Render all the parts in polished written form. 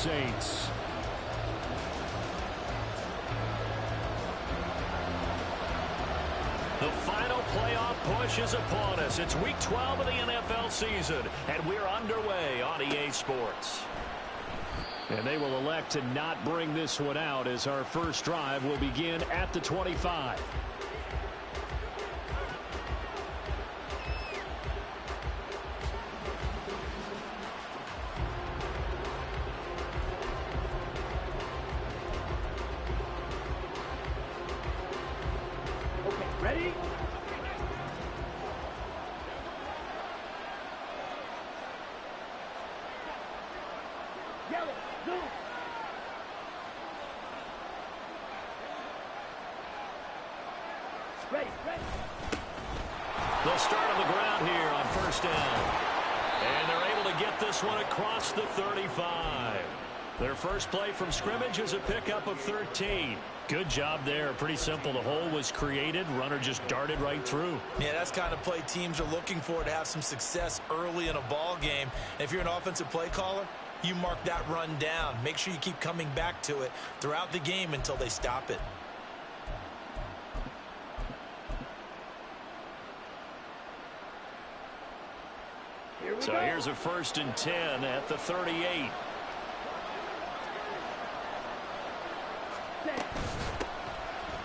Saints. The final playoff push is upon us. It's Week 12 of the NFL season, and we're underway on EA Sports. And they will elect to not bring this one out as our first drive will begin at the 25. Ready? Yellow, blue. Ready. They'll start on the ground here on first down. And they're able to get this one across the 35. Their first play from scrimmage is a pickup of 13. Good job there. Pretty simple. The hole was created. Runner just darted right through. Yeah, that's the kind of play teams are looking for to have some success early in a ball game. And if you're an offensive play caller, you mark that run down. Make sure you keep coming back to it throughout the game until they stop it. So here's a 1st and 10 at the 38.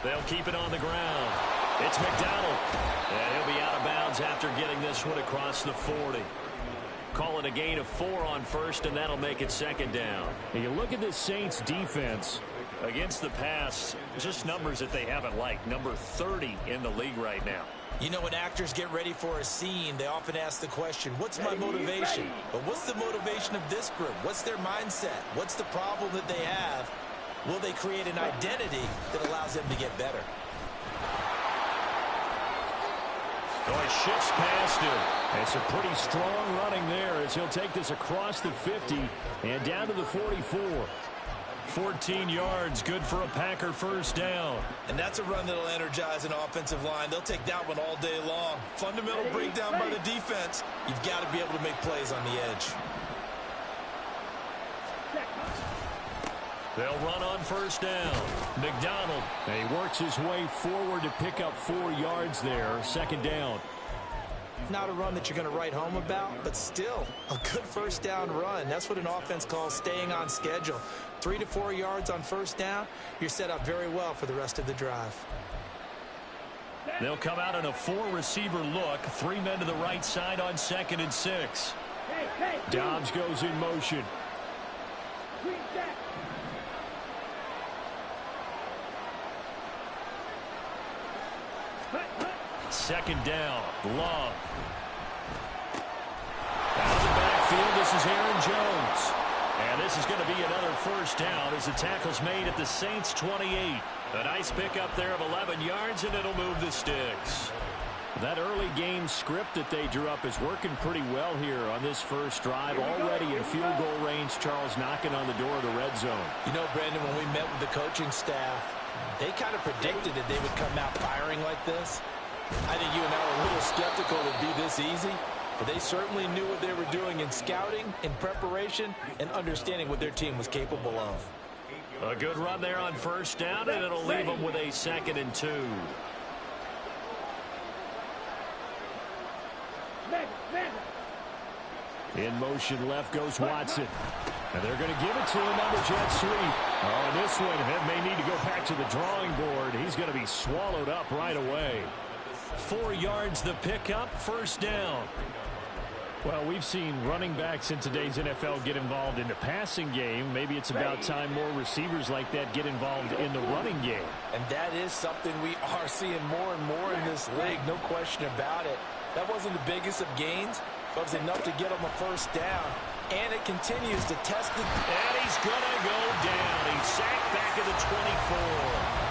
They'll keep it on the ground. It's McDonald. And he'll be out of bounds after getting this one across the 40. Call it a gain of 4 on first, and that'll make it 2nd down. And you look at this Saints defense against the pass, just numbers that they haven't liked. Number 30 in the league right now. You know, when actors get ready for a scene, they often ask the question, what's my motivation? But what's the motivation of this group? What's their mindset? What's the problem that they have? Will they create an identity that allows them to get better? Oh, he shifts past him. It's a pretty strong running there as he'll take this across the 50 and down to the 44. 14 yards, good for a Packer first down. And that's a run that'll energize an offensive line. They'll take that one all day long. Fundamental breakdown by the defense. You've got to be able to make plays on the edge. They'll run on first down. McDonald, and he works his way forward to pick up 4 yards there. 2nd down. Not a run that you're going to write home about, but still a good first down run. That's what an offense calls staying on schedule. 3 to 4 yards on first down, you're set up very well for the rest of the drive. They'll come out in a 4-receiver look. 3 men to the right side on 2nd and 6. Dobbs goes in motion. 2nd down. Love. Out of the backfield, this is Aaron Jones. And this is going to be another first down as the tackle's made at the Saints 28. A nice pickup there of 11 yards, and it'll move the sticks. That early game script that they drew up is working pretty well here on this first drive. Already in field goal range, Charles knocking on the door of the red zone. You know, Brandon, when we met with the coaching staff, they kind of predicted that they would come out firing like this. I think you and I were a little skeptical it would be this easy, but they certainly knew what they were doing in scouting, in preparation, and understanding what their team was capable of. A good run there on first down, and it'll leave them with a 2nd and 2. In motion left goes Watson. And they're going to give it to him on the jet sweep. Oh, this one may need to go back to the drawing board. He's going to be swallowed up right away. 4 yards the pickup, first down. Well, we've seen running backs in today's NFL get involved in the passing game. Maybe it's about time more receivers like that get involved in the running game. And that is something we are seeing more and more in this league, no question about it. That wasn't the biggest of gains, but it was enough to get him a first down. And it continues to test it. And he's going to go down. He's sacked back at the 24.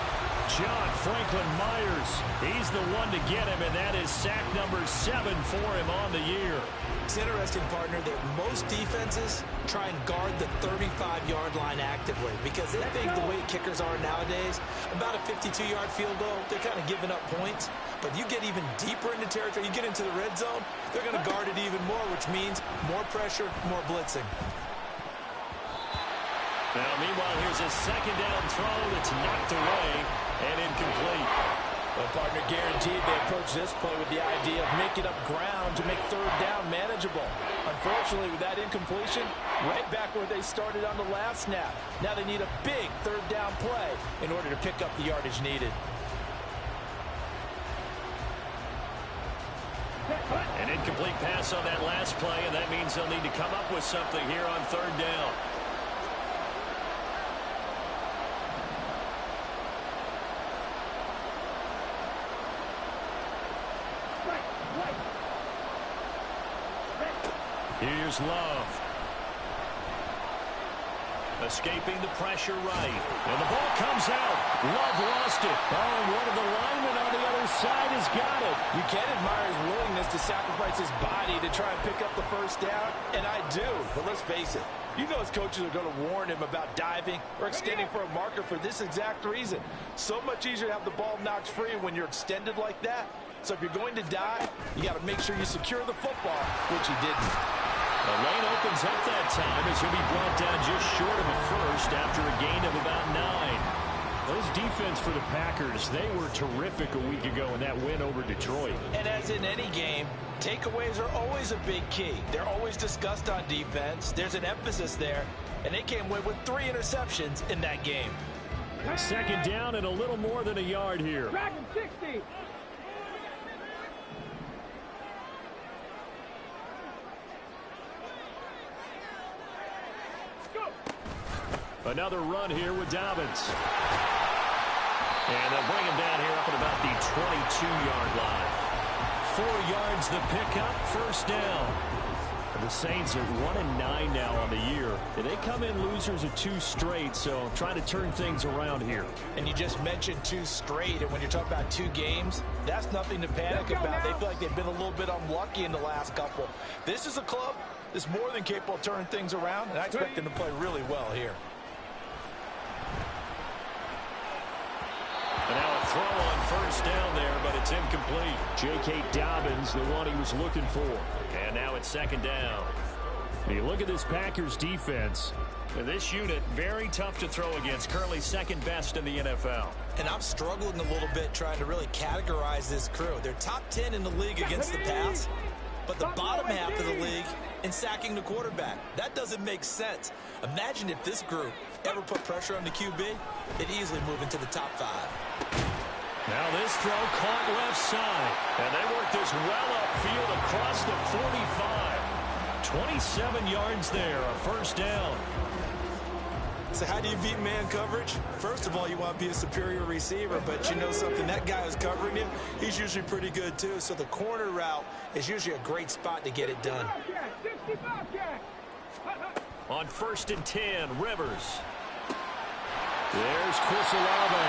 John Franklin Myers, he's the one to get him, and that is sack number 7 for him on the year. It's interesting, partner, that most defenses try and guard the 35-yard line actively because they think the way kickers are nowadays, about a 52-yard field goal, they're kind of giving up points. But you get even deeper into territory, you get into the red zone, they're going to guard it even more, which means more pressure, more blitzing. Now, meanwhile, here's a second down throw that's knocked away and incomplete. Well, partner, guaranteed they approach this play with the idea of making up ground to make third down manageable. Unfortunately, with that incompletion, right back where they started on the last snap. Now they need a big third down play in order to pick up the yardage needed. An incomplete pass on that last play, and that means they'll need to come up with something here on third down. Here's Love. Escaping the pressure right. And the ball comes out. Love lost it. Oh, and one of the linemen on the other side has got it. You can admire his willingness to sacrifice his body to try and pick up the first down, and I do. But let's face it, you know his coaches are going to warn him about diving or extending for a marker for this exact reason. So much easier to have the ball knocked free when you're extended like that. So if you're going to dive, you got to make sure you secure the football, which he didn't. The lane opens up that time as he'll be brought down just short of a first after a gain of about 9. Those defense for the Packers, they were terrific a week ago in that win over Detroit. And as in any game, takeaways are always a big key. They're always discussed on defense. There's an emphasis there, and they came away with 3 interceptions in that game. Second down and a little more than a yard here. Dragon 60. Another run here with Dobbins. And they'll bring him down here up at about the 22-yard line. 4 yards the pickup, first down. And the Saints are 1-9 now on the year. And they come in losers of 2 straight, so trying to turn things around here. And you just mentioned 2 straight, and when you're talking about 2 games, that's nothing to panic about. They feel like they've been a little bit unlucky in the last couple. This is a club that's more than capable of turning things around, and I expect them to play really well here. And now a throw on first down there, but it's incomplete. J.K. Dobbins, the one he was looking for. And now it's second down. You look at this Packers defense. This unit, very tough to throw against. Currently second best in the NFL. And I'm struggling a little bit trying to really categorize this crew. They're top 10 in the league against the pass, but the bottom half of the league in sacking the quarterback. That doesn't make sense. Imagine if this group ever put pressure on the QB, it'd easily move into the top 5. Now this throw caught left side. And they work this well upfield across the 45. 27 yards there, a first down. So how do you beat man coverage? First of all, you want to be a superior receiver, but you know something, that guy who's covering him, he's usually pretty good too. So the corner route is usually a great spot to get it done. On 1st and 10, Rivers. There's Chris Olave.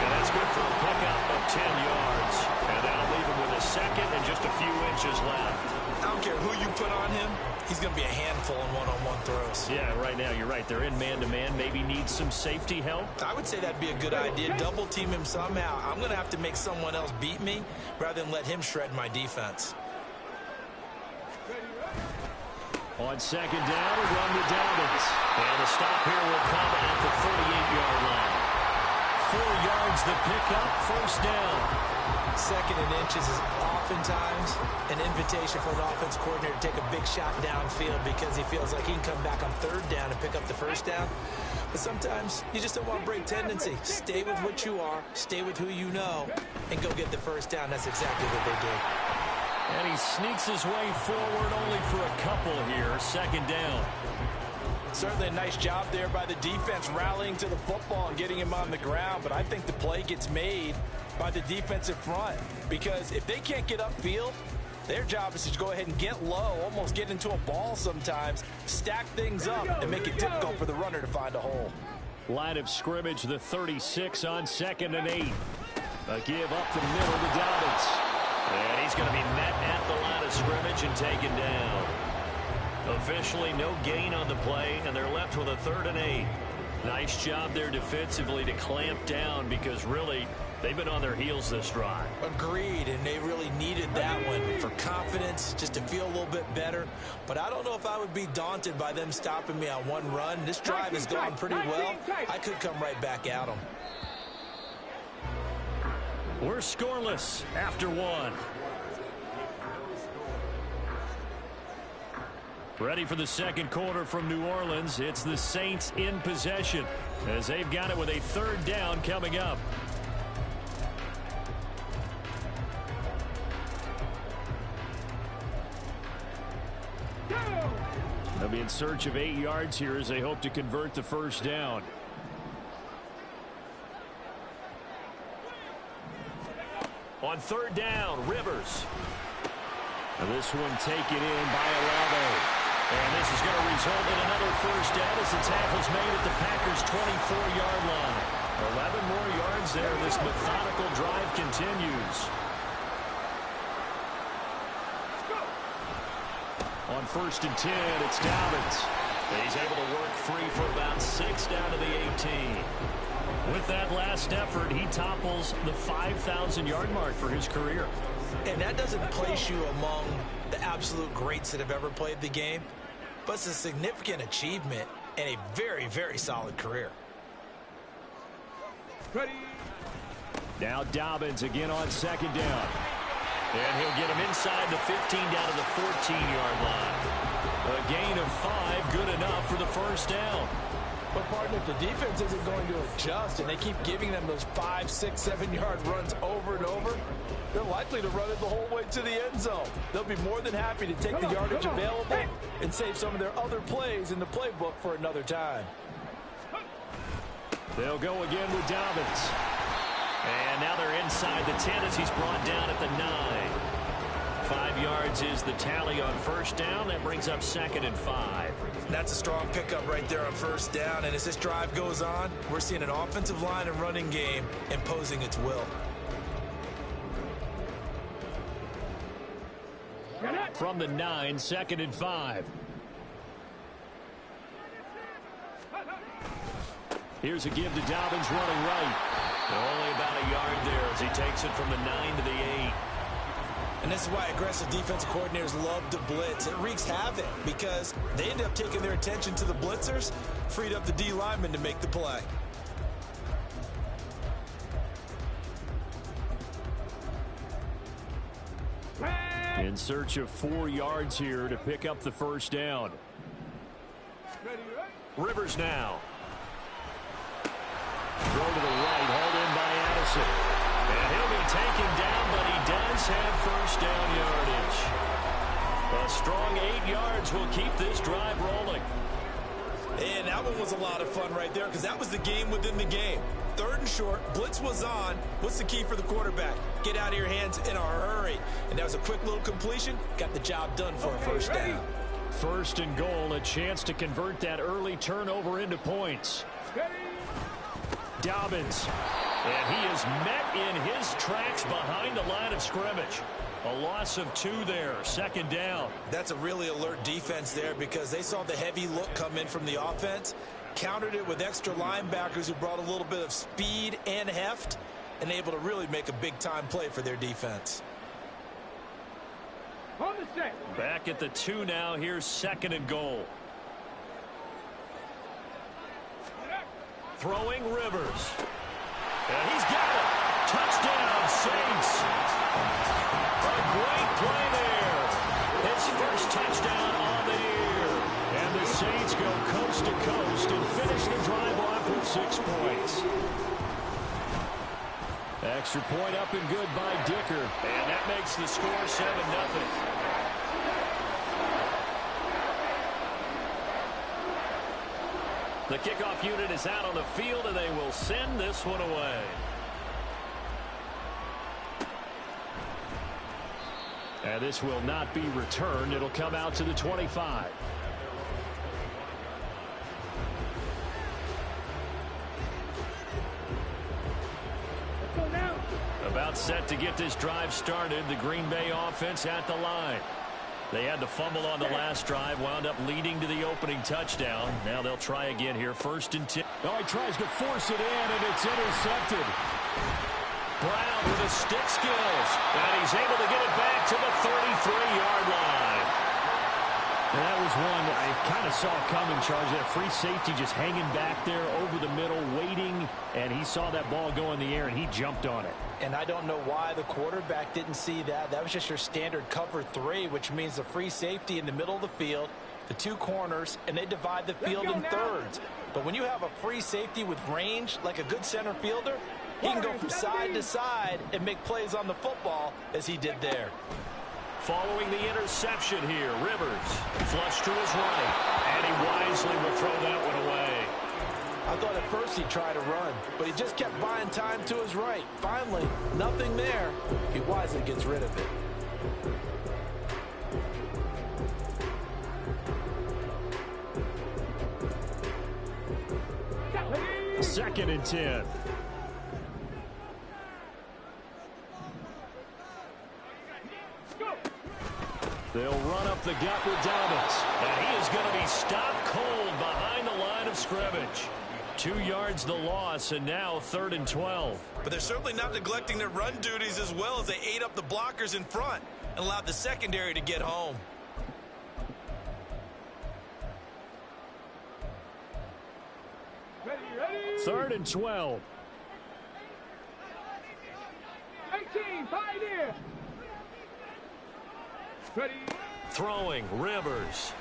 And that's good for a pickup of 10 yards. And that'll leave him with a second and just a few inches left. I don't care who you put on him, he's going to be a handful in one-on-one throws. Yeah, right now you're right. They're in man-to-man. Maybe needs some safety help. I would say that'd be a good idea. Double team him somehow. I'm going to have to make someone else beat me rather than let him shred my defense. On second down, a run with Dobbins. And the stop here will come at the 38-yard line. 4 yards the pickup, first down. Second and inches is oftentimes an invitation for an offense coordinator to take a big shot downfield because he feels like he can come back on third down and pick up the first down. But sometimes you just don't want to break tendency. Stay with what you are, stay with who you know, and go get the first down. That's exactly what they did. And he sneaks his way forward only for a couple here. Second down. Certainly a nice job there by the defense rallying to the football and getting him on the ground. But I think the play gets made by the defensive front. Because if they can't get upfield, their job is to go ahead and get low, almost get into a ball sometimes, stack things up, and make it difficult for the runner to find a hole. Line of scrimmage, the 36 on 2nd and 8. A give up the middle to Dobbins. And he's going to be met at the line of scrimmage and taken down. Officially no gain on the play, and they're left with a 3rd and 8. Nice job there defensively to clamp down because really They've been on their heels this drive. Agreed, and they really needed that one for confidence, just to feel a little bit better. But I don't know if I would be daunted by them stopping me on one run. This drive has gone pretty well. I could come right back at them. We're scoreless after one. Ready for the second quarter from New Orleans. It's the Saints in possession as they've got it with a third down coming up. They'll be in search of 8 yards here as they hope to convert the first down. On third down, Rivers. And this one taken in by Olave. And this is going to result in another first down as the tackle's made at the Packers' 24-yard line. 11 more yards there. This methodical drive continues. On first and 10, it's Dobbins. He's able to work free for about 6 down to the 18. With that last effort, he topples the 5,000-yard mark for his career. And that doesn't place you among the absolute greats that have ever played the game, but it's a significant achievement and a very, very solid career. Ready. Now Dobbins again on second down. And he'll get him inside the 15 down to the 14-yard line. A gain of 5, good enough for the first down. But, partner, if the defense isn't going to adjust and they keep giving them those 5, 6, 7-yard runs over and over, they're likely to run it the whole way to the end zone. They'll be more than happy to take the yardage available and save some of their other plays in the playbook for another time. They'll go again with Dobbins. And now they're inside the 10 as he's brought down at the 9. 5 yards is the tally on first down. That brings up second and 5. That's a strong pickup right there on first down. And as this drive goes on, we're seeing an offensive line and running game imposing its will. From the 9, second and 5. Here's a give to Dobbins running right. Only about a yard there as he takes it from the 9 to the 8. And this is why aggressive defensive coordinators love to blitz. It wreaks havoc because they end up taking their attention to the blitzers, freed up the D lineman to make the play. In search of 4 yards here to pick up the first down. Rivers now. Throw to the right, hauled in by Addison. And he'll be taken down, but he does have first down yardage. A strong 8 yards will keep this drive rolling. And that one was a lot of fun right there because that was the game within the game. Third and short, blitz was on. What's the key for the quarterback? Get out of your hands in a hurry. And that was a quick little completion. Got the job done for a first down. First and goal, a chance to convert that early turnover into points. Dobbins. And he is met in his tracks behind the line of scrimmage. A loss of 2 there, second down. That's a really alert defense there because they saw the heavy look come in from the offense, countered it with extra linebackers who brought a little bit of speed and heft, and able to really make a big-time play for their defense. Back at the 2 now. Here's second and goal. Throwing Rivers. And he's got it. Touchdown, Saints. A great play there. His first touchdown on the year. And the Saints go coast to coast and finish the drive off with 6 points. Extra point up and good by Dicker. And that makes the score 7-0. The kickoff unit is out on the field, and they will send this one away. And this will not be returned. It'll come out to the 25. About set to get this drive started. The Green Bay offense at the line. They had the fumble on the last drive, wound up leading to the opening touchdown. Now they'll try again here, first and 10. Oh, he tries to force it in, and it's intercepted. Brown with his stick skills. And he's able to get it back to the 33-yard line. And that was one I kind of saw coming, Charge. That free safety just hanging back there over the middle, waiting. And he saw that ball go in the air, and he jumped on it. And I don't know why the quarterback didn't see that. That was just your standard cover 3, which means the free safety in the middle of the field, the 2 corners, and they divide the field in thirds. But when you have a free safety with range, like a good center fielder, he can go from side to side and make plays on the football as he did there. Following the interception here, Rivers flush to his right, and he wisely will throw that one away. I thought at first he'd try to run, but he just kept buying time to his right. Finally, nothing there. He wisely gets rid of it. Second and 10. They'll run up the gut with Dobbins. And he is going to be stopped cold behind the line of scrimmage. 2 yards the loss, and now 3rd and 12. But they're certainly not neglecting their run duties as well as they ate up the blockers in front and allowed the secondary to get home. Ready. 3rd and 12. 18, fight here. Ready. Throwing, Rivers.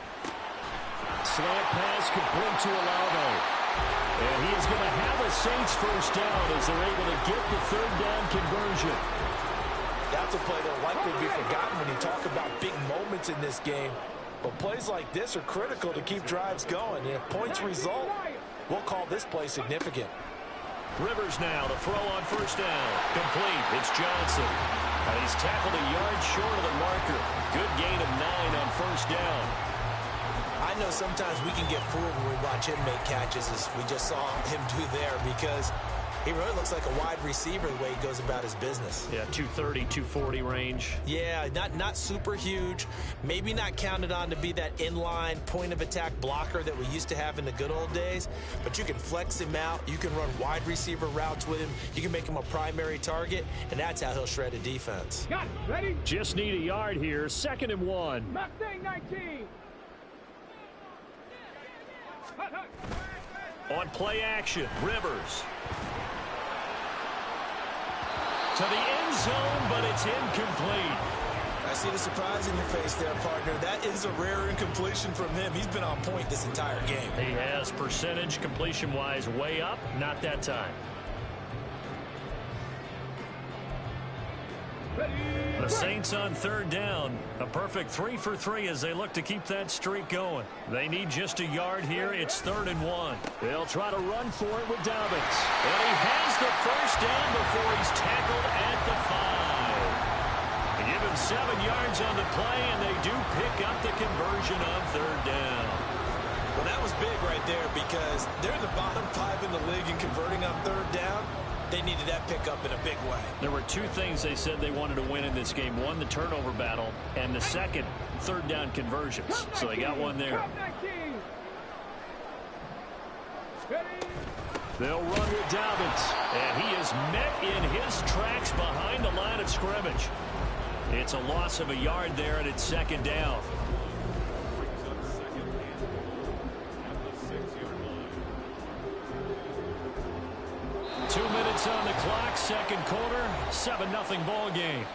Slant pass complete to Olave. And he is going to have a Saints first down as they're able to get the 3rd down conversion. That's a play that'll likely be forgotten when you talk about big moments in this game. But plays like this are critical to keep drives going. And if points result, we'll call this play significant. Rivers now to throw on first down. Complete. It's Johnson. And he's tackled a yard short of the marker. Good gain of 9 on first down. I know sometimes we can get fooled when we watch him make catches, as we just saw him do there, because he really looks like a wide receiver the way he goes about his business. Yeah, 230, 240 range. Yeah, not super huge. Maybe not counted on to be that inline point-of-attack blocker that we used to have in the good old days. But you can flex him out. You can run wide receiver routes with him. You can make him a primary target, and that's how he'll shred a defense. Got it. Ready. Just need a yard here. 2nd and 1. Mustang 19. On play action, Rivers. To the end zone, but it's incomplete. I see the surprise in your face there, partner. That is a rare incompletion from him. He's been on point this entire game. He has percentage completion-wise way up, not that time. The Saints on 3rd down. A perfect 3 for 3 as they look to keep that streak going. They need just a yard here. It's 3rd and 1. They'll try to run for it with Dobbins. And he has the first down before he's tackled at the 5. They give him 7 yards on the play, and they do pick up the conversion on 3rd down. Well, that was big right there because they're in the bottom 5 in the league in converting on 3rd down. They needed that pickup in a big way. There were 2 things they said they wanted to win in this game. One, the turnover battle, and the second, 3rd down conversions. So they got one there. They'll run with Dobbins, and he is met in his tracks behind the line of scrimmage. It's a loss of a yard there, and it's 2nd down. On the clock, 2nd quarter, 7-0 ball game.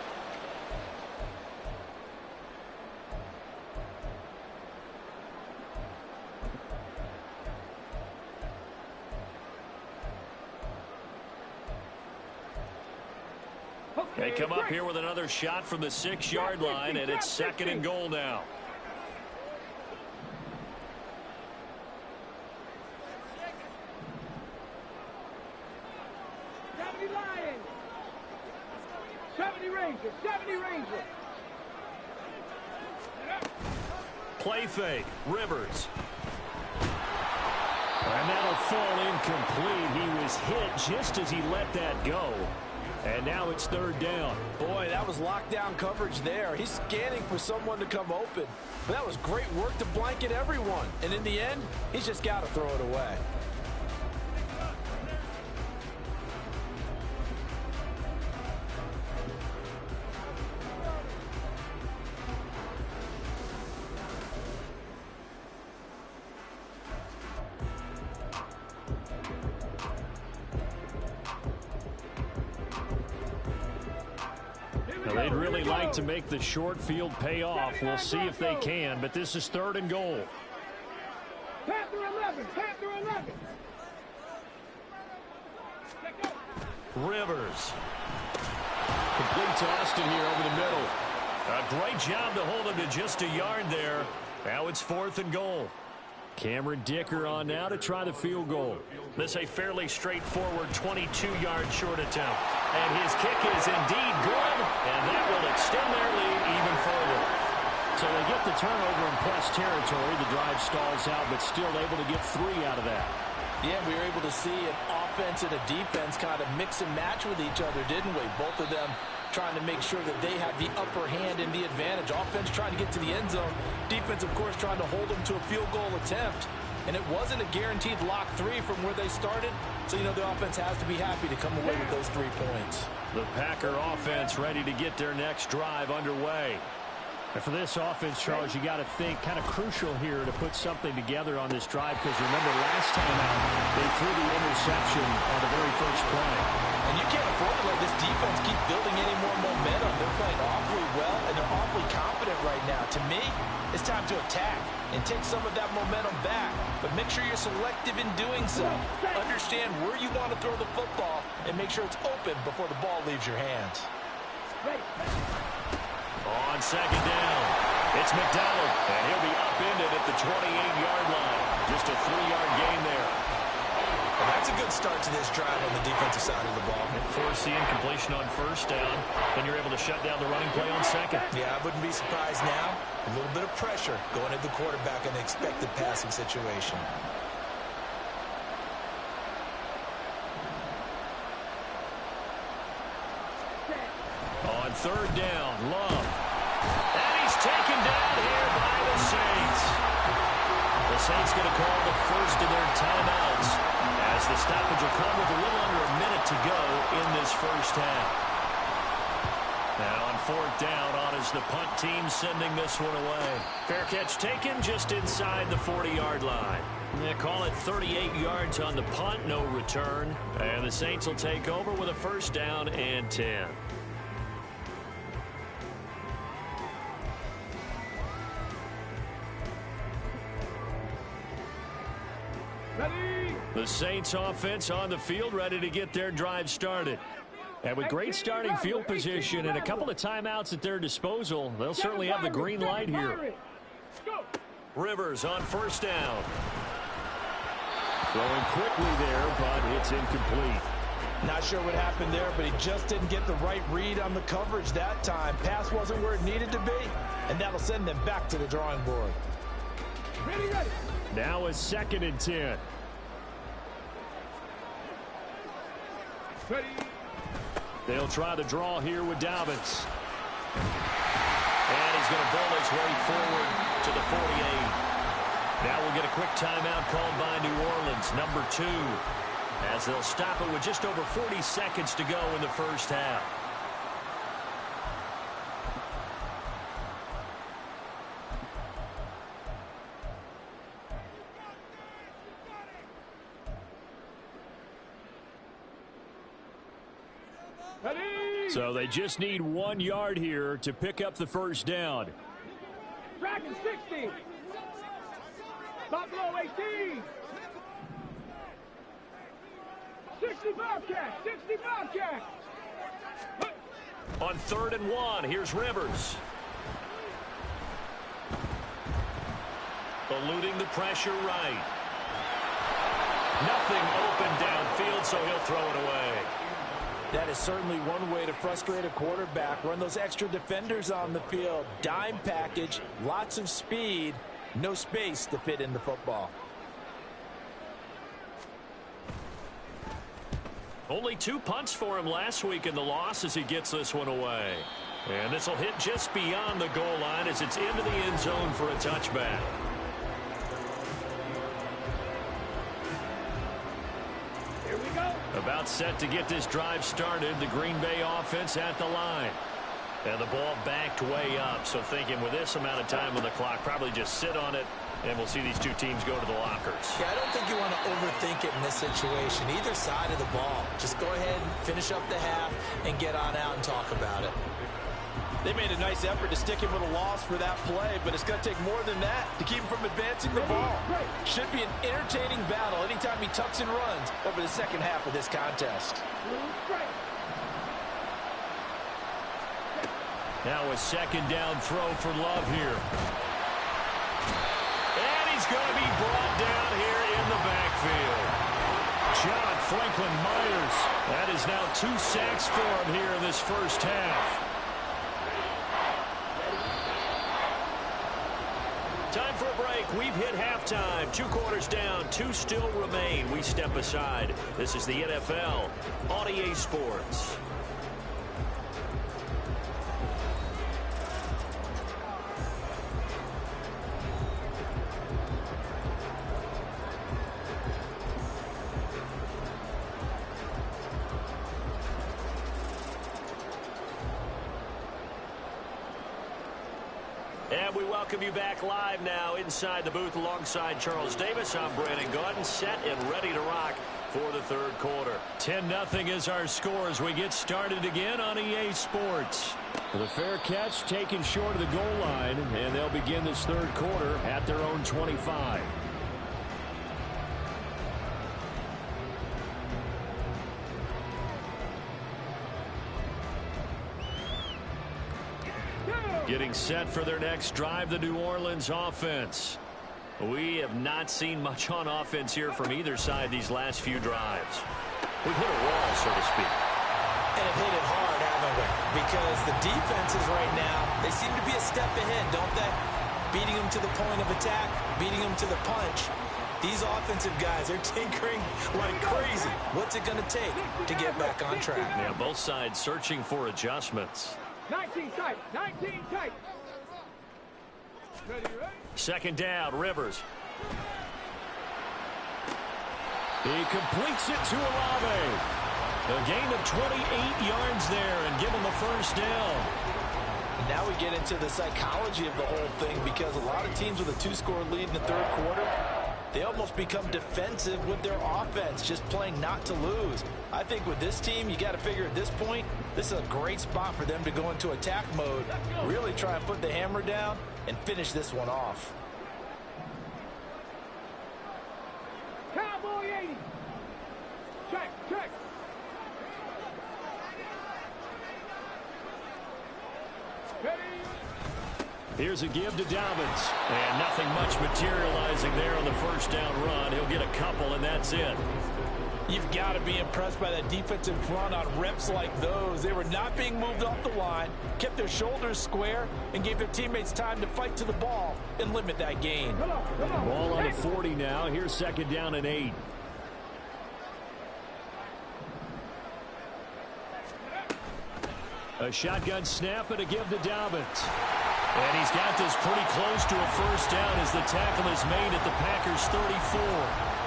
They come up here with another shot from the 6-yard line, and it's 2nd and goal now. Lions. 70 Rangers. 70 Rangers. Play fake. Rivers. And that'll fall incomplete. He was hit just as he let that go. And now it's 3rd down. Boy, that was lockdown coverage there. He's scanning for someone to come open. But that was great work to blanket everyone. And in the end, he's just got to throw it away. Now, they'd really like to make the short field pay off. We'll see if they can, but this is 3rd and goal. Panther 11, Panther 11. Rivers. Complete to Austin here over the middle. A great job to hold him to just a yard there. Now it's 4th and goal. Cameron Dicker on now to try the field goal. This a fairly straightforward 22-yard short attempt. And his kick is indeed good, and that will extend their lead even further. So they get the turnover in press territory. The drive stalls out, but still able to get 3 out of that. Yeah, we were able to see an offense and a defense kind of mix and match with each other, didn't we? Both of them trying to make sure that they have the upper hand and the advantage. Offense trying to get to the end zone. Defense, of course, trying to hold them to a field goal attempt. And it wasn't a guaranteed lock 3 from where they started. So, you know, the offense has to be happy to come away with those 3 points. The Packer offense ready to get their next drive underway. And for this offense, Charles, you got to think kind of crucial here to put something together on this drive, because remember last time out, they threw the interception on the very first play. And you can't afford to let this defense keep building any more momentum. They're playing awfully well, and they're awfully confident right now. To me, it's time to attack and take some of that momentum back. But make sure you're selective in doing so. Understand where you want to throw the football and make sure it's open before the ball leaves your hands. On 2nd down, it's McDonald, and he'll be upended at the 28-yard line. Just a 3-yard gain there. Well, that's a good start to this drive on the defensive side of the ball. Force the incompletion on 1st down, then you're able to shut down the running play on 2nd. Yeah, I wouldn't be surprised now. A little bit of pressure going at the quarterback in an expected passing situation. On 3rd down, Love. And he's taken down here by the Saints. The Saints going to call the first of their timeouts, as the stoppage will come with a little under a minute to go in this first half. Now on 4th down, on is the punt team sending this one away. Fair catch taken just inside the 40-yard line. They call it 38 yards on the punt, no return. And the Saints will take over with a 1st down and 10. The Saints offense on the field, ready to get their drive started. And with great starting field position and a couple of timeouts at their disposal, they'll certainly have the green light here. Rivers on 1st down. Throwing quickly there, but it's incomplete. Not sure what happened there, but he just didn't get the right read on the coverage that time. Pass wasn't where it needed to be, and that'll send them back to the drawing board. Ready. Now a 2nd and 10. Ready. They'll try the draw here with Dobbins. And he's going to bull his way forward to the 48. Now we'll get a quick timeout called by New Orleans, number 2, as they'll stop it with just over 40 seconds to go in the first half. So they just need 1 yard here to pick up the 1st down. Dragon 60. Buffalo 18. 60 Bobcat. 60 Bobcat. On 3rd and 1, here's Rivers. Eluding the pressure right. Nothing open downfield, so he'll throw it away. That is certainly one way to frustrate a quarterback. Run those extra defenders on the field. Dime package, lots of speed, no space to fit in the football. Only 2 punts for him last week in the loss as he gets this one away. And this will hit just beyond the goal line as it's into the end zone for a touchback. About set to get this drive started. The Green Bay offense at the line. And the ball backed way up. So thinking with this amount of time on the clock, probably just sit on it, and we'll see these 2 teams go to the lockers. Yeah, I don't think you want to overthink it in this situation. Either side of the ball. Just go ahead and finish up the half and get on out and talk about it. They made a nice effort to stick him with a loss for that play, but it's going to take more than that to keep him from advancing the ball. Should be an entertaining battle anytime he tucks and runs over the second half of this contest. Now a second down throw for Love here. And he's going to be brought down here in the backfield. John Franklin Myers. That is now 2 sacks for him here in this first half. Time for a break. We've hit halftime. 2 quarters down. 2 still remain. We step aside. This is the NFL on EA Sports. And we welcome you back live now inside the booth alongside Charles Davis. I'm Brandon Gordon, set and ready to rock for the third quarter. 10-0 is our score as we get started again on EA Sports. The fair catch taken short of the goal line, and they'll begin this third quarter at their own 25. Getting set for their next drive, the New Orleans offense. We have not seen much on offense here from either side these last few drives. We've hit a wall, so to speak. And have hit it hard, haven't we? Because the defenses right now, they seem to be a step ahead, don't they? Beating them to the point of attack, beating them to the punch. These offensive guys are tinkering like crazy. What's it going to take to get back on track? Yeah, both sides searching for adjustments. 19 tight. 19 tight. Ready? Second down, Rivers. He completes it to Olave. A gain of 28 yards there and give him a first down. And now we get into the psychology of the whole thing, because a lot of teams with a 2-score lead in the third quarter, they almost become defensive with their offense, just playing not to lose. I think with this team, you got to figure at this point, this is a great spot for them to go into attack mode, really try and put the hammer down and finish this one off. Cowboy 80. Check. Ready? Here's a give to Dobbins. And nothing much materializing there on the first down run. He'll get a couple, and that's it. You've got to be impressed by that defensive front on reps like those. They were not being moved off the line, kept their shoulders square, and gave their teammates time to fight to the ball and limit that gain. Come on. Ball on the 40 now. Here's second down and 8. A shotgun snap and a give to Dobbins. And he's got this pretty close to a first down as the tackle is made at the Packers' 34.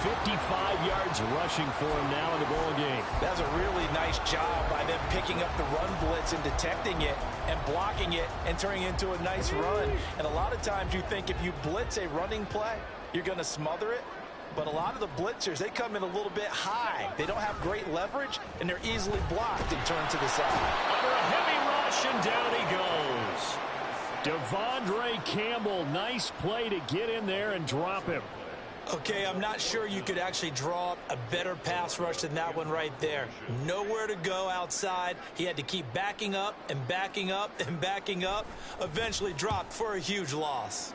55 yards rushing for him now in the ball game. That's a really nice job by them picking up the run blitz and detecting it and blocking it and turning it into a nice run. And a lot of times you think if you blitz a running play, you're going to smother it. But a lot of the blitzers, they come in a little bit high. They don't have great leverage, and they're easily blocked and turned to the side. Under a heavy rush, and down he goes. Devondre Campbell, nice play to get in there and drop him. Okay, I'm not sure you could actually draw up a better pass rush than that one right there. Nowhere to go outside. He had to keep backing up and backing up and backing up. Eventually dropped for a huge loss.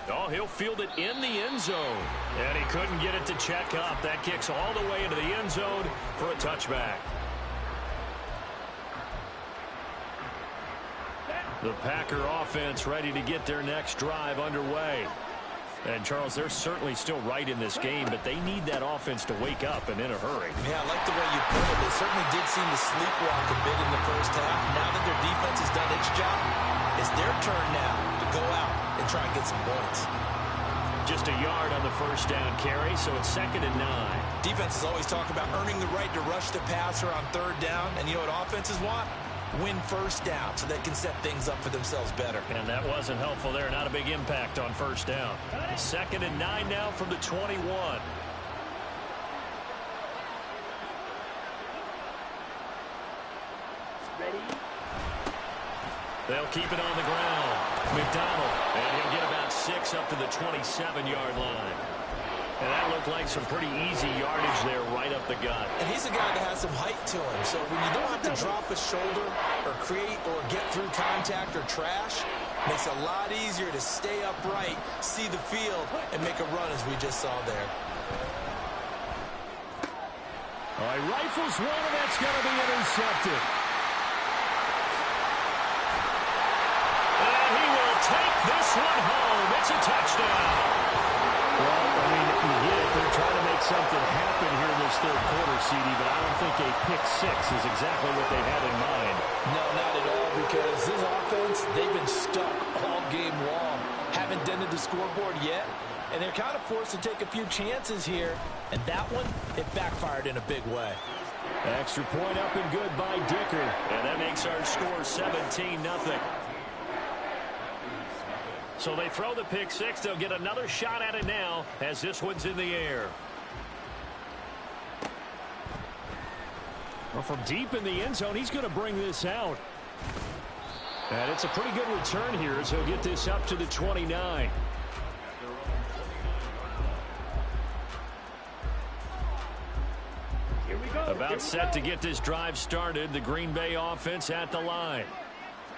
Oh, he'll field it in the end zone. And he couldn't get it to check up. That kicks all the way into the end zone for a touchback. The Packer offense ready to get their next drive underway. And, Charles, they're certainly still right in this game, but they need that offense to wake up and in a hurry. Yeah, I like the way you put it. They certainly did seem to sleepwalk a bit in the first half. Now that their defense has done its job, it's their turn now to go out and try and get some points. Just a yard on the first down carry, so it's 2nd and 9. Defenses always talk about earning the right to rush the passer on third down, and you know what offenses want? Win first down so they can set things up for themselves better. And that wasn't helpful there. Not a big impact on first down. 2nd and 9 now from the 21. They'll keep it on the ground. McDonald, and he'll get about 6 up to the 27-yard line. And that looked like some pretty easy yardage there right up the gut. And he's a guy that has some height to him. So when you don't have to drop a shoulder or create or get through contact or trash, makes it a lot easier to stay upright, see the field, and make a run as we just saw there. All right, rifles one, and that's going to be intercepted. And he will take this one home. It's a touchdown. Well, I mean, you get it. They're trying to make something happen here in this third quarter, CD, but I don't think a pick six is exactly what they had in mind. No, not at all, because this offense, they've been stuck all game long. Haven't dented the scoreboard yet, and they're kind of forced to take a few chances here, and that one, it backfired in a big way. Extra point up and good by Dicker, and that makes our score 17-0. So they throw the pick six. They'll get another shot at it now as this one's in the air. Well, from deep in the end zone, he's going to bring this out. And it's a pretty good return here as he'll get this up to the 29. Here we go. About set to get this drive started. The Green Bay offense at the line.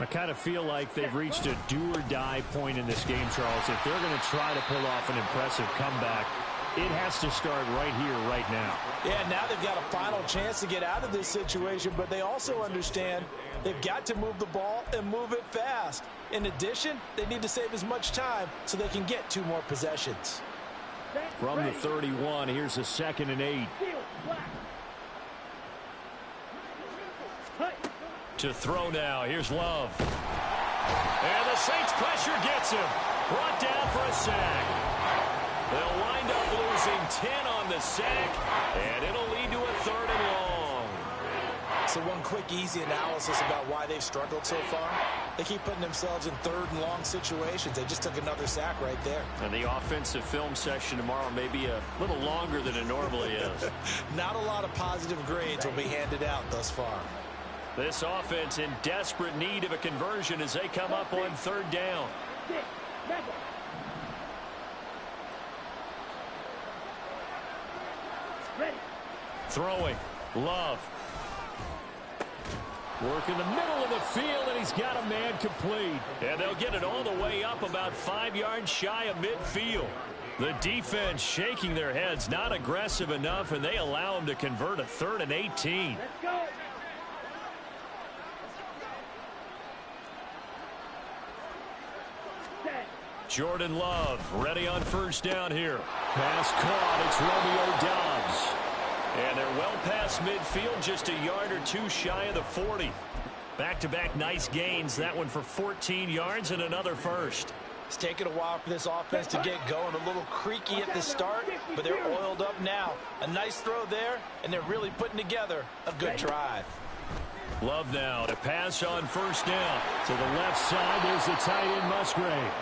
I kind of feel like they've reached a do-or-die point in this game, Charles. If they're going to try to pull off an impressive comeback, it has to start right here, right now. Yeah, now they've got a final chance to get out of this situation, but they also understand they've got to move the ball and move it fast. In addition, they need to save as much time so they can get 2 more possessions. From the 31, here's a 2nd and 8. To throw now. Here's Love. And the Saints pressure gets him. Brought down for a sack. They'll wind up losing 10 on the sack, and it'll lead to a 3rd and long. So one quick, easy analysis about why they've struggled so far. They keep putting themselves in 3rd and long situations. They just took another sack right there. And the offensive film session tomorrow may be a little longer than it normally is. Not a lot of positive grades will be handed out thus far. This offense in desperate need of a conversion as they come up on 3rd down. Throwing. Love. Work in the middle of the field, and he's got a man complete. And they'll get it all the way up about 5 yards shy of midfield. The defense shaking their heads, not aggressive enough, and they allow him to convert a 3rd and 18. Let's go. Jordan Love ready on 1st down here. Pass caught. It's Romeo Doubs. And they're well past midfield, just a yard or 2 shy of the 40. Back-to-back nice gains. That one for 14 yards and another first. It's taken a while for this offense to get going. A little creaky at the start, but they're oiled up now. A nice throw there, and they're really putting together a good drive. Love now to pass on 1st down. To the left side, there's the tight end Musgrave.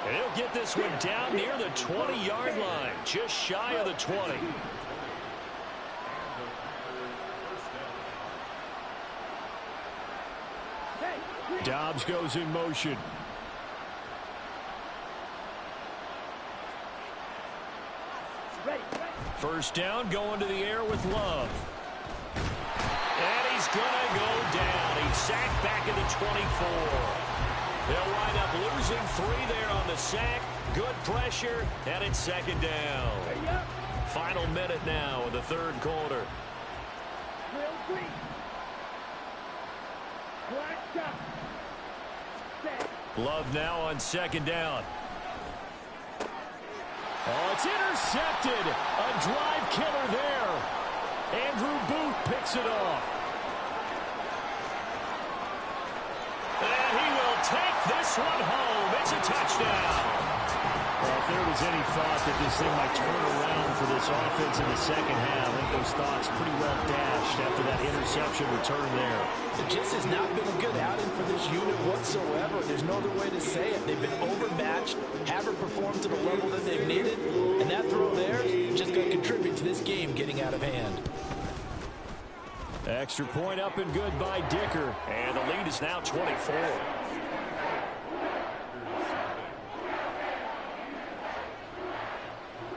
And he'll get this one down near the 20-yard line, just shy of the 20. Dobbs goes in motion. First down, going to the air with Love. And he's going to go down. He's sacked back at the 24. They'll wind up losing 3 there on the sack. Good pressure, and it's 2nd down. Final minute now of the 3rd quarter. Love now on 2nd down. Oh, it's intercepted. A drive killer there. Andrew Booth picks it off. And he will take this one home. It's a touchdown. Well, if there was any thought that this thing might turn around for this offense in the 2nd half, I think those thoughts pretty well dashed after that interception return there. It just has not been a good outing for this unit whatsoever. There's no other way to say it. They've been overmatched, haven't performed to the level that they've needed, and that throw there just going to contribute to this game getting out of hand. Extra point up and good by Dicker, and the lead is now 24.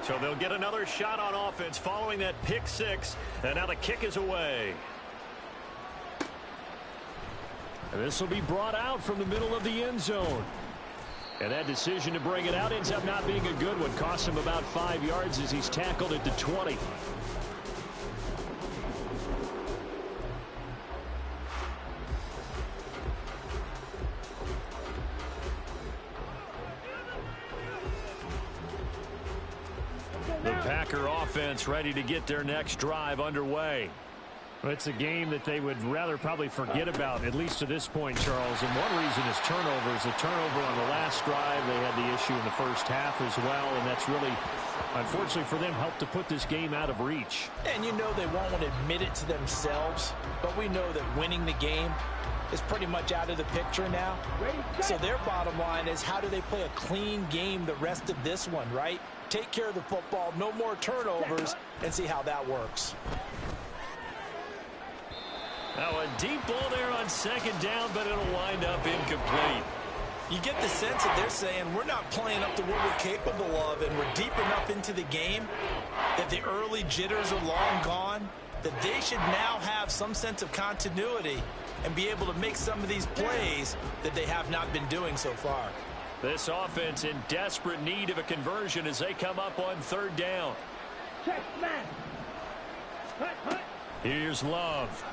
So they'll get another shot on offense following that pick six. And now the kick is away. And this will be brought out from the middle of the end zone. And that decision to bring it out ends up not being a good one. Costs him about 5 yards as he's tackled at the 20. The Packer offense ready to get their next drive underway. It's a game that they would rather probably forget about, at least to this point, Charles. And one reason is turnovers. A turnover on the last drive. They had the issue in the first half as well, and that's really, unfortunately for them, helped to put this game out of reach. And you know they won't admit it to themselves, but we know that winning the game is pretty much out of the picture now. So their bottom line is, how do they play a clean game the rest of this one, right? Take care of the football, no more turnovers, and see how that works. Now a deep ball there on second down, but it'll wind up incomplete. You get the sense that they're saying we're not playing up to what we're capable of, and we're deep enough into the game that the early jitters are long gone, that they should now have some sense of continuity and be able to make some of these plays that they have not been doing so far. This offense in desperate need of a conversion as they come up on third down. Check, man. Here's Love.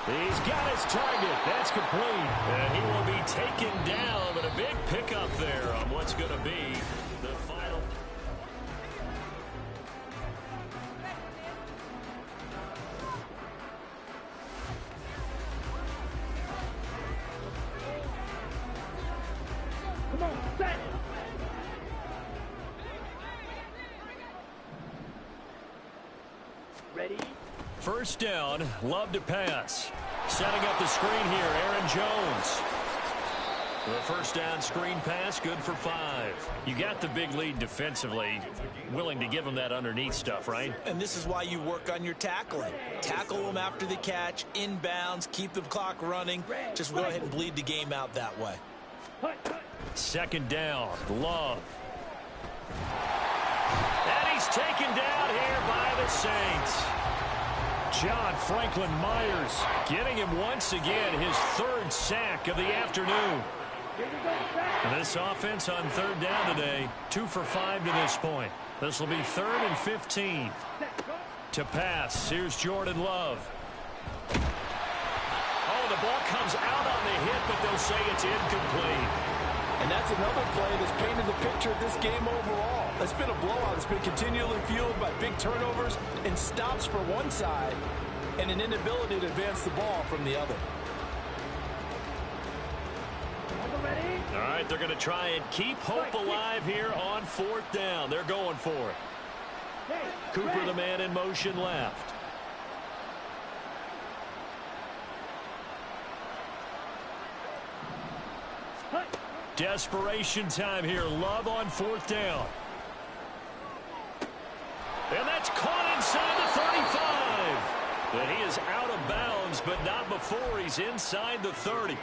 He's got his target. That's complete. And he will be taken down, but a big pickup there on what's going to be the final. Come on, set. Ready? First down, Love to pass. Setting up the screen here, Aaron Jones. The first down screen pass, good for 5. You got the big lead defensively. Willing to give them that underneath stuff, right? And this is why you work on your tackling. Tackle them after the catch, inbounds, keep the clock running. Just go ahead and bleed the game out that way. Second down, Love. And he's taken down here by the Saints. John Franklin Myers getting him once again his third sack of the afternoon. And this offense on third down today, 2 for 5 to this point. This will be 3rd and 15. To pass, here's Jordan Love. Oh, the ball comes out on the hit, but they'll say it's incomplete. And that's another play that's painted the picture of this game overall. It's been a blowout. It's been continually fueled by big turnovers and stops for one side and an inability to advance the ball from the other. All right, they're going to try and keep hope alive here on 4th down. They're going for it. Cooper, the man in motion left. Desperation time here. Love on 4th down. And that's caught inside the 35. And he is out of bounds, but not before he's inside the 30.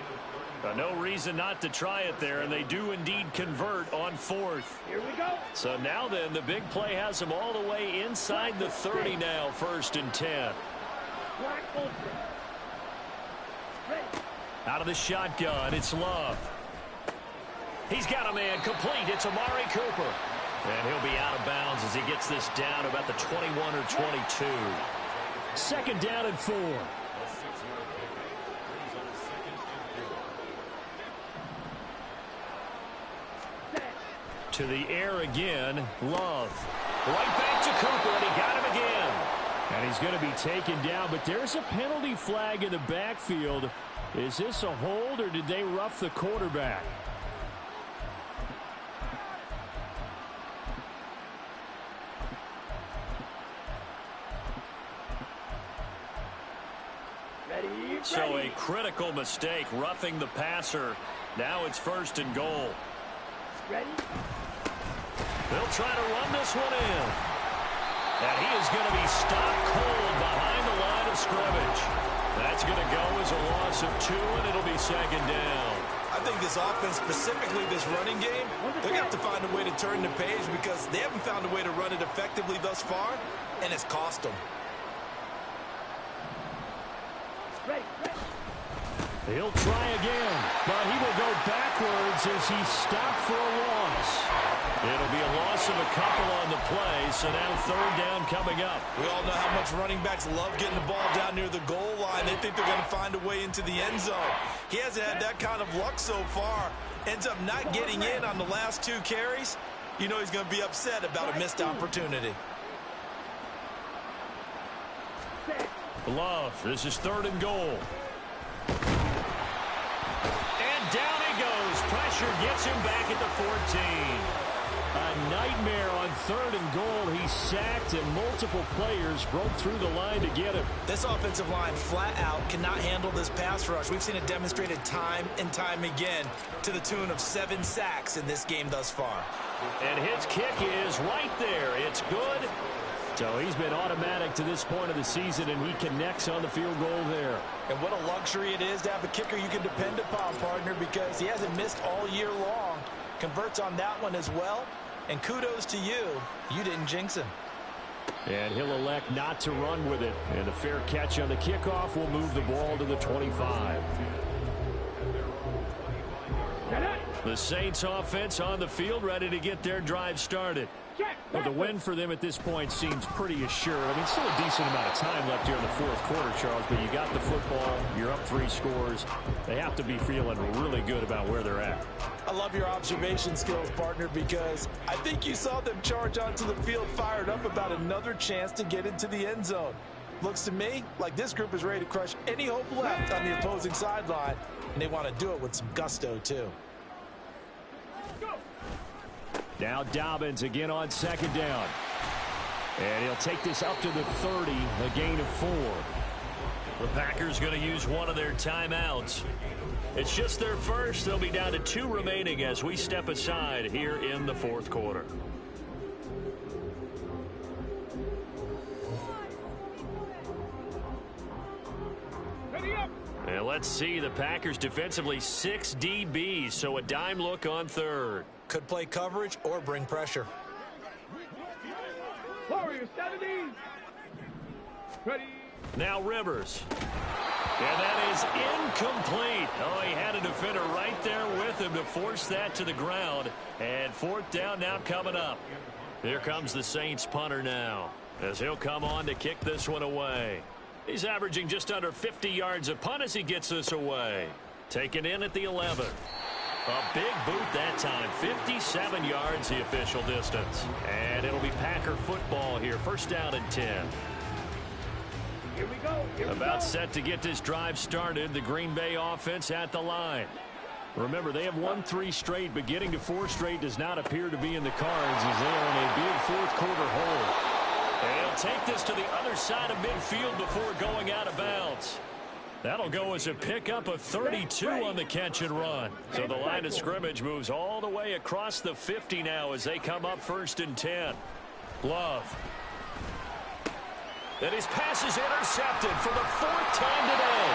No reason not to try it there, and they do indeed convert on 4th. Here we go. So now then, the big play has them all the way inside the 30 now, 1st and 10. Out of the shotgun, it's Love. He's got a man complete. It's Amari Cooper. And he'll be out of bounds as he gets this down about the 21 or 22. 2nd down and 4. To the air again, Love. Right back to Cooper, and he got him again. And he's going to be taken down, but there's a penalty flag in the backfield. Is this a hold, or did they rough the quarterback? So a critical mistake, roughing the passer. Now it's 1st and goal. Ready? They'll try to run this one in. And he is going to be stopped cold behind the line of scrimmage. That's going to go as a loss of 2, and it'll be 2nd down. I think this offense, specifically this running game, they're going to have to find a way to turn the page because they haven't found a way to run it effectively thus far, and it's cost them. Ready. He'll try again, but he will go backwards as he stopped for a loss. It'll be a loss of a couple on the play, so now third down coming up. We all know how much running backs love getting the ball down near the goal line. They think they're going to find a way into the end zone. He hasn't had that kind of luck so far. Ends up not getting in on the last 2 carries. You know he's going to be upset about a missed opportunity. Love, this is third and goal. And down he goes. Pressure gets him back at the 14. A nightmare on third and goal. He's sacked, and multiple players broke through the line to get him. This offensive line flat out cannot handle this pass rush. We've seen it demonstrated time and time again to the tune of 7 sacks in this game thus far. And his kick is right there. It's good. So he's been automatic to this point of the season, and he connects on the field goal there. And what a luxury it is to have a kicker you can depend upon, partner, because he hasn't missed all year long. Converts on that one as well. And kudos to you. You didn't jinx him. And he'll elect not to run with it. And a fair catch on the kickoff will move the ball to the 25. The Saints offense on the field, ready to get their drive started. Well, the win for them at this point seems pretty assured. I mean, still a decent amount of time left here in the fourth quarter, Charles, but you got the football, you're up 3 scores. They have to be feeling really good about where they're at. I love your observation skills, partner, because I think you saw them charge onto the field fired up about another chance to get into the end zone. Looks to me like this group is ready to crush any hope left on the opposing sideline, and they want to do it with some gusto, too. Now Dobbins again on second down. And he'll take this up to the 30, a gain of 4. The Packers going to use one of their timeouts. It's just their first. They'll be down to 2 remaining as we step aside here in the fourth quarter. And let's see, the Packers defensively 6 DBs, so a dime look on third. Could play coverage or bring pressure. Warriors 70. Ready. Now Rivers. And that is incomplete. Oh, he had a defender right there with him to force that to the ground. And fourth down now coming up. Here comes the Saints punter now, as he'll come on to kick this one away. He's averaging just under 50 yards a punt as he gets this away. Taken in at the 11. A big boot that time. 57 yards the official distance. And it'll be Packer football here. First down and 10. Here we go. About set to get this drive started. The Green Bay offense at the line. Remember, they have won 3 straight, but getting to 4 straight does not appear to be in the cards as they are in a big fourth quarter hole. And he'll take this to the other side of midfield before going out of bounds. That'll go as a pickup of 32 on the catch and run. So the line of scrimmage moves all the way across the 50 now as they come up first and 10. Love. And his pass is intercepted for the 4th time today.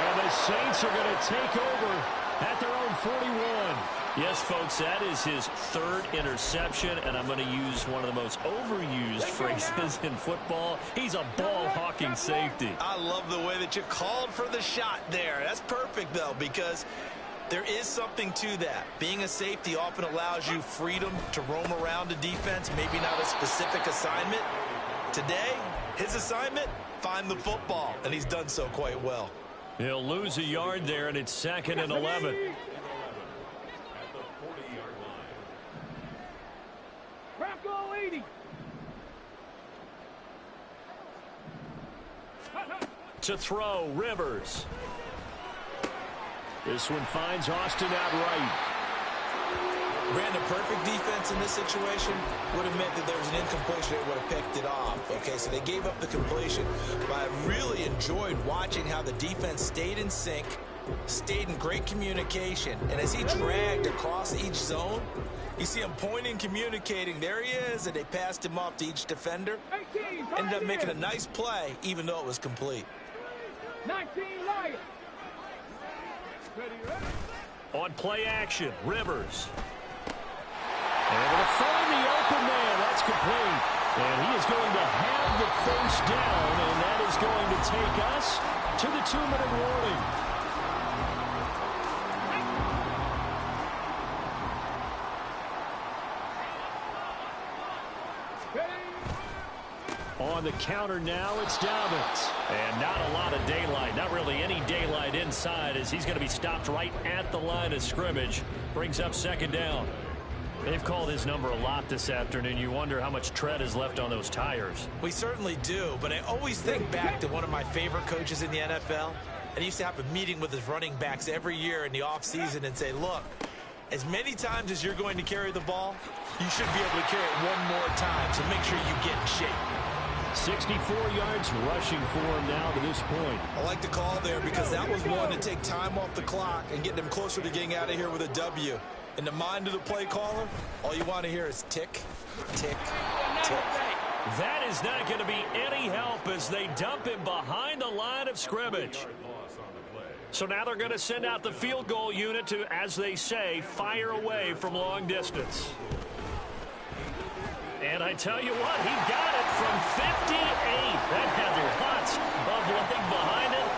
And the Saints are going to take over at their own 41. Yes, folks, that is his 3rd interception, and I'm going to use one of the most overused phrases in football. He's a ball-hawking safety. I love the way that you called for the shot there. That's perfect, though, because there is something to that. Being a safety often allows you freedom to roam around a defense, maybe not a specific assignment. Today, his assignment, find the football, and he's done so quite well. He'll lose a yard there, and it's 2nd and 11. Bronco 80. To throw, Rivers. This one finds Austin outright. Brandon, perfect defense in this situation would have meant that there was an incompletion. They would have picked it off. Okay, so they gave up the completion. But I really enjoyed watching how the defense stayed in sync, stayed in great communication. And as he dragged across each zone, you see him pointing, communicating. There he is, and they passed him off to each defender. Ended up making a nice play, even though it was complete. 19 Lions. Ready. On play action, Rivers. Able to find the open man. That's complete. And he is going to have the first down, and that is going to take us to the 2-minute warning. On the counter now, it's Dobbins. And not a lot of daylight, not really any daylight inside, as he's going to be stopped right at the line of scrimmage. Brings up second down. They've called his number a lot this afternoon. You wonder how much tread is left on those tires. We certainly do, but I always think back to one of my favorite coaches in the NFL. And he used to have a meeting with his running backs every year in the offseason and say, look, as many times as you're going to carry the ball, you should be able to carry it one more time, so make sure you get in shape. 64 yards rushing for him now to this point. I like the call there because that was one to take time off the clock and get them closer to getting out of here with a W. In the mind of the play caller, all you want to hear is tick, tick, tick. That is not going to be any help as they dump him behind the line of scrimmage. So now they're going to send out the field goal unit to, as they say, fire away from long distance. And I tell you what, he got it from 58. That had lots of leg behind it.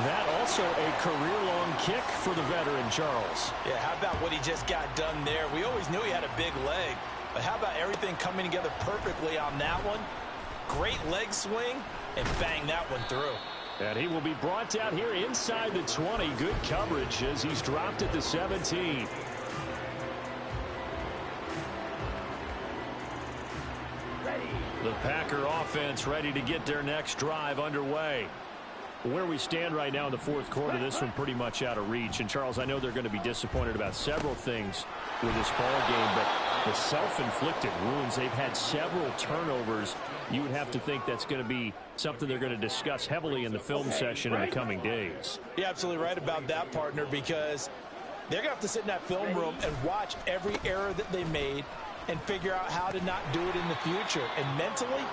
That also a career-long kick for the veteran, Charles. Yeah, how about what he just got done there? We always knew he had a big leg, but how about everything coming together perfectly on that one? Great leg swing, and bang that one through. And he will be brought down here inside the 20. Good coverage as he's dropped at the 17. The Packer offense ready to get their next drive underway. Where we stand right now in the fourth quarter, this one pretty much out of reach. And, Charles, I know they're going to be disappointed about several things with this ball game, but the self-inflicted wounds, they've had several turnovers. You would have to think that's going to be something they're going to discuss heavily in the film session in the coming days. You're absolutely right about that, partner, because they're going to have to sit in that film room and watch every error that they made and figure out how to not do it in the future. And mentally,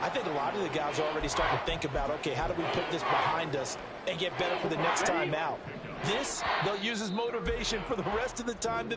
I think a lot of the guys are already starting to think about, okay, how do we put this behind us and get better for the next time out? This, they'll use as motivation for the rest of the time that